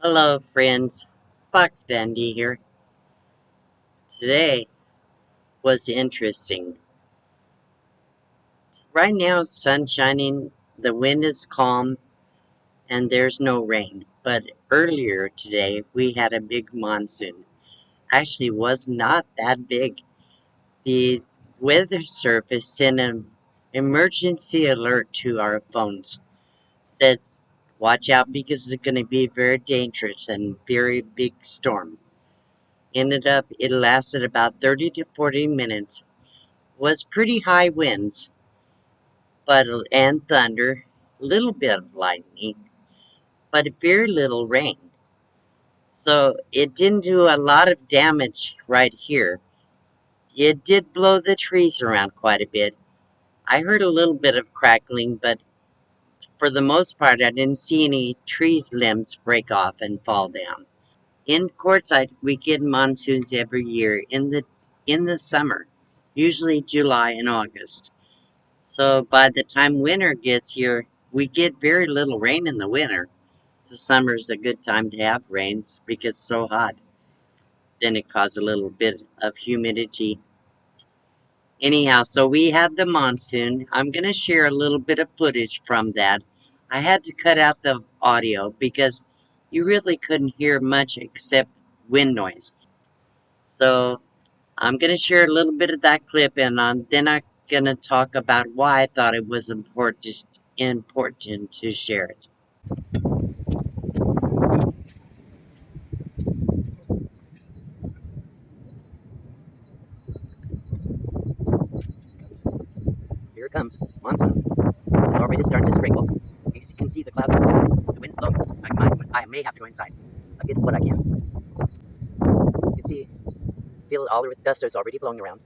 Hello, friends. Fox Vandy here. Today was interesting. Right now, sun shining, the wind is calm, and there's no rain. But earlier today, we had a big monsoon. Actually, was not that big. The weather service sent an emergency alert to our phones. Said, watch out because it's going to be very dangerous and very big storm. Ended up, it lasted about 30 to 40 minutes. Was pretty high winds, but and thunder, little bit of lightning, but very little rain. So it didn't do a lot of damage right here. It did blow the trees around quite a bit. I heard a little bit of crackling, but for the most part, I didn't see any tree limbs break off and fall down. In Quartzsite, we get monsoons every year in the summer, usually July and August. So by the time winter gets here, we get very little rain in the winter. The summer's a good time to have rains because it's so hot. Then it causes a little bit of humidity. Anyhow, so we had the monsoon. I'm going to share a little bit of footage from that. I had to cut out the audio because you really couldn't hear much except wind noise. So I'm going to share a little bit of that clip, and then I'm going to talk about why I thought it was important to share it. Here it comes. Monsoon is already starting to sprinkle. You can see the clouds and smoke. The wind's blowing. I may have to go inside. I'll get what I can. You can see, feel all the dust is already blowing around.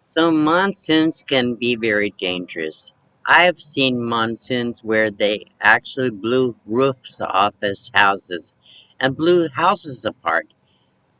So monsoons can be very dangerous. I've seen monsoons where they actually blew roofs off as houses and blew houses apart,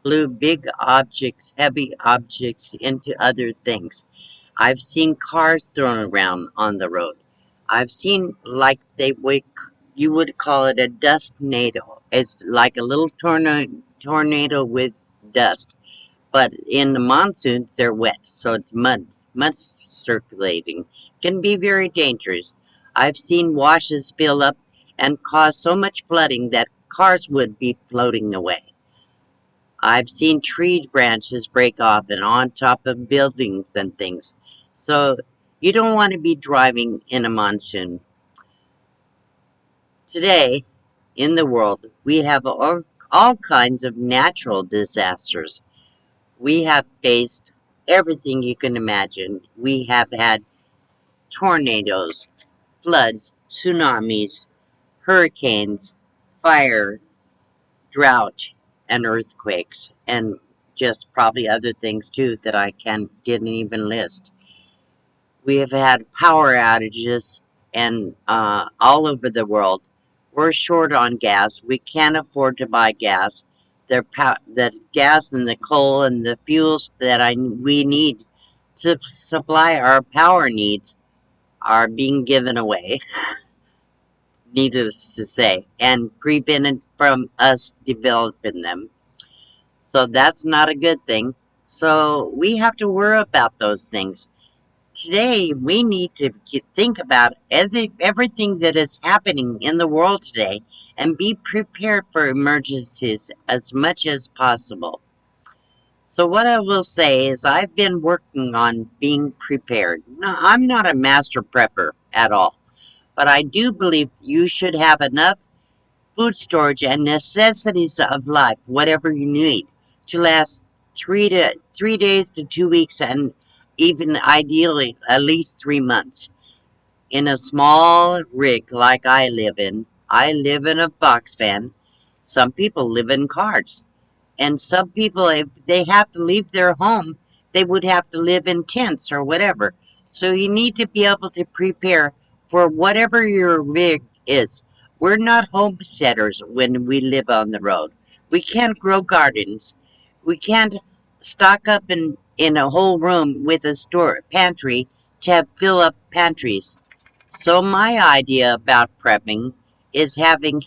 blew big objects, heavy objects into other things. I've seen cars thrown around on the road. I've seen like you would call it a dust tornado. It's like a little tornado with dust. But in the monsoons, they're wet, so it's mud circulating. Can be very dangerous. I've seen washes fill up and cause so much flooding that cars would be floating away. I've seen tree branches break off and on top of buildings and things. So you don't want to be driving in a monsoon. Today, in the world, we have all kinds of natural disasters. We have faced everything you can imagine. We have had tornadoes, floods, tsunamis, hurricanes, fire, drought, and earthquakes, and just probably other things too that didn't even list. We have had power outages and all over the world. We're short on gas. We can't afford to buy gas. The gas and the coal and the fuels that we need to supply our power needs are being given away, needless to say, and prevented from us developing them. So that's not a good thing. So we have to worry about those things. Today, we need to think about everything that is happening in the world today and be prepared for emergencies as much as possible. So what I will say is I've been working on being prepared. No, I'm not a master prepper at all, but I do believe you should have enough food storage and necessities of life, whatever you need, to last 3 days to 2 weeks, and even ideally at least 3 months. In a small rig like I live in a box van. Some people live in cars. And some people, if they have to leave their home, they would have to live in tents or whatever. So you need to be able to prepare for whatever your rig is. We're not homesteaders when we live on the road. We can't grow gardens. We can't stock up in a whole room with a store pantry to fill up pantries. So my idea about prepping is having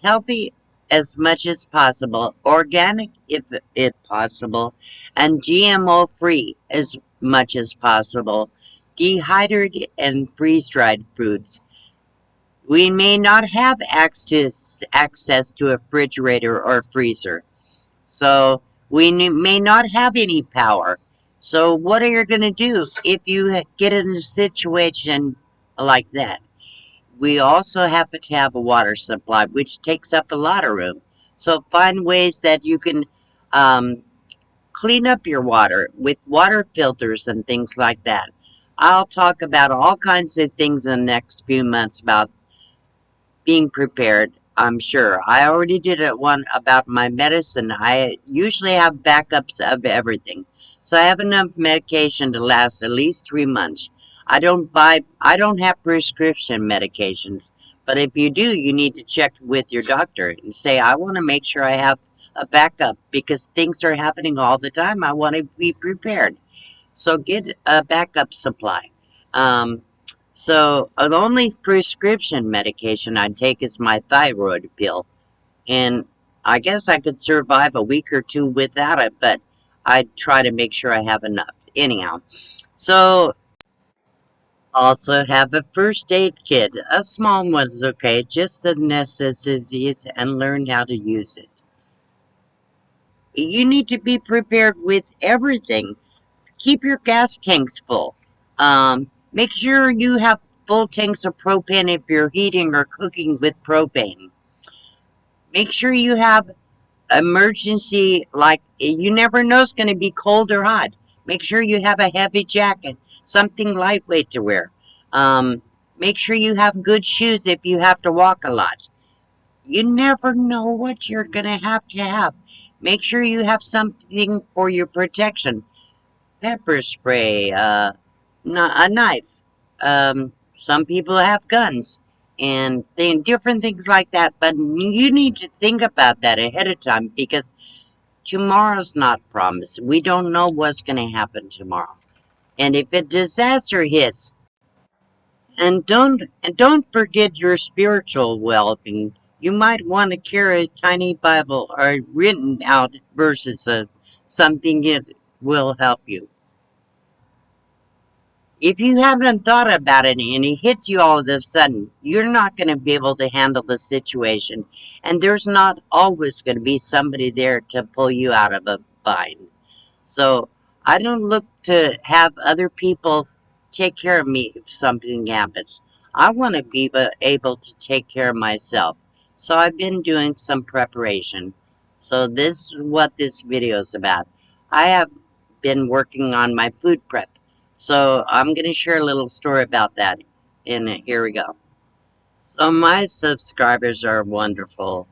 as much as possible, organic if possible, and GMO free as much as possible, dehydrated and freeze-dried foods. We may not have access to a refrigerator or freezer, so we may not have any power. So what are you going to do if you get in a situation like that? We also happen to have a water supply, which takes up a lot of room. So find ways that you can um, clean up your water with water filters and things like that. I'll talk about all kinds of things in the next few months about being prepared. I'm sure. I already did it one about my medicine. I usually have backups of everything. So I have enough medication to last at least 3 months. I don't have prescription medications. But if you do, you need to check with your doctor and say, I want to make sure I have a backup because things are happening all the time. I want to be prepared. So get a backup supply. Um, the only prescription medication I take is my thyroid pill. And I guess I could survive a week or two without it, but I try to make sure I have enough. Anyhow, so also have a first aid kit. A small one's okay, just the necessities and learn how to use it. You need to be prepared with everything. Keep your gas tanks full. Make sure you have full tanks of propane if you're heating or cooking with propane. Make sure you have emergency, like you never know it's going to be cold or hot. Make sure you have a heavy jacket, something lightweight to wear. Um, Make sure you have good shoes if you have to walk a lot. You never know what you're going to have to have. Make sure you have something for your protection. Pepper spray, a knife. Some people have guns and different things like that. But you need to think about that ahead of time because tomorrow's not promised. We don't know what's going to happen tomorrow. And if a disaster hits, and don't forget your spiritual well-being. You might want to carry a tiny Bible or written out verses of something that will help you. If you haven't thought about it and it hits you all of a sudden, you're not going to be able to handle the situation. And there's not always going to be somebody there to pull you out of a bind. So I don't look to have other people take care of me if something happens. I want to be able to take care of myself. So I've been doing some preparation. So this is what this video is about. I have been working on my food prep. So I'm going to share a little story about that. And here we go. So my subscribers are wonderful.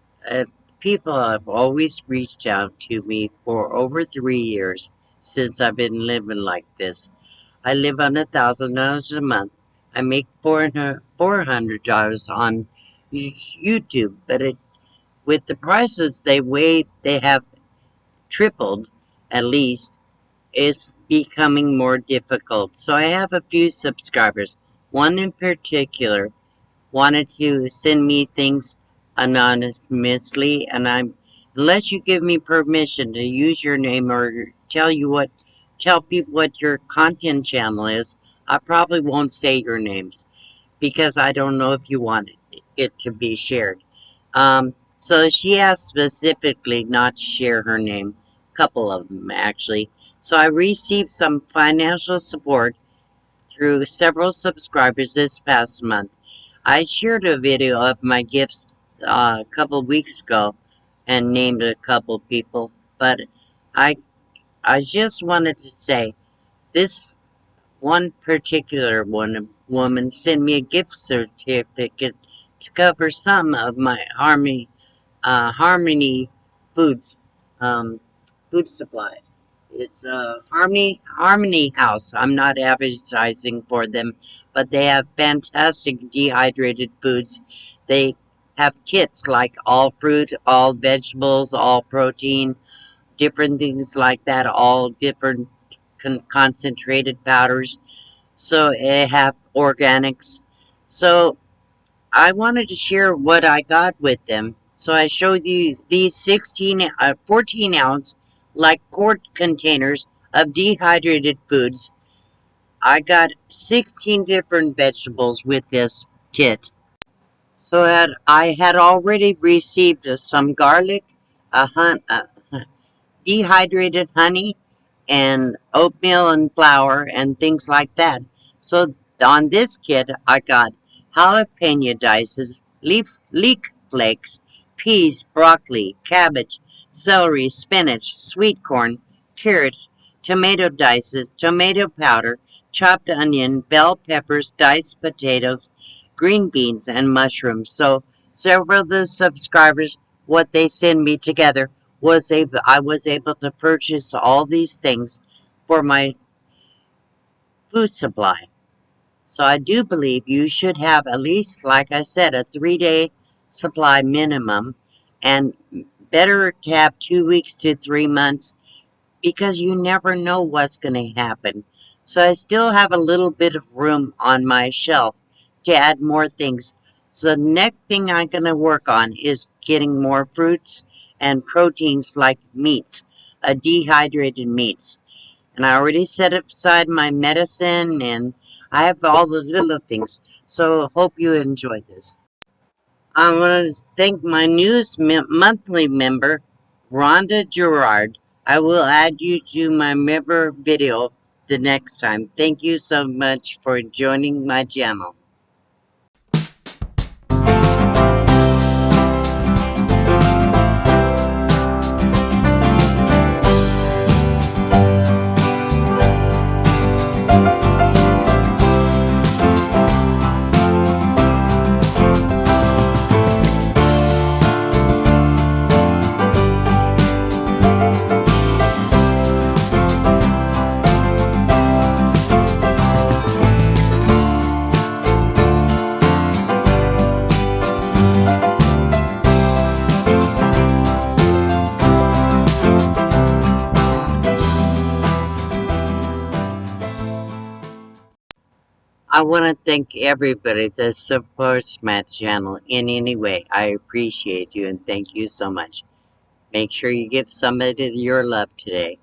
People have always reached out to me for over 3 years since I've been living like this. I live on $1,000 a month. I make $400 on YouTube, but with the prices they have tripled at least. It's becoming more difficult. So I have a few subscribers. One in particular wanted to send me things anonymously, and I'm unless you give me permission to use your name or tell people what your content channel is, I probably won't say your names because I don't know if you want it to be shared. So she asked specifically not to share her name, a couple of them actually. So I received some financial support through several subscribers this past month. I shared a video of my gifts a couple weeks ago and named a couple people, but I I just wanted to say this one particular woman sent me a gift certificate to cover some of my Harmony Foods um, food supply. It's a Harmony House. I'm not advertising for them, but they have fantastic dehydrated foods. They have kits like all fruit, all vegetables, all protein, different things like that, all different concentrated powders. So they have organics. So I wanted to share what I got with them So I showed you these 14 ounce like quart containers of dehydrated foods. I got 16 different vegetables with this kit. So I had already received some garlic, dehydrated honey, and oatmeal and flour and things like that. So on this kit, I got jalapeno dices, leek flakes, peas, broccoli, cabbage, celery, spinach, sweet corn, carrots, tomato dices, tomato powder, chopped onion, bell peppers, diced potatoes, green beans, and mushrooms. So several of the subscribers, what they send me together I was able to purchase all these things for my food supply. So I do believe you should have at least, like I said, a 3-day supply minimum, and better to have 2 weeks to 3 months because you never know what's going to happen. So I still have a little bit of room on my shelf to add more things. So the next thing I'm going to work on is getting more fruits and proteins like meats, dehydrated meats. And I already set aside my medicine and I have all the little things. So hope you enjoyed this. I want to thank my monthly member, Rhonda Gerard. I will add you to my member video the next time. Thank you so much for joining my channel. I want to thank everybody that supports my channel in any way. I appreciate you and thank you so much. Make sure you give somebody your love today.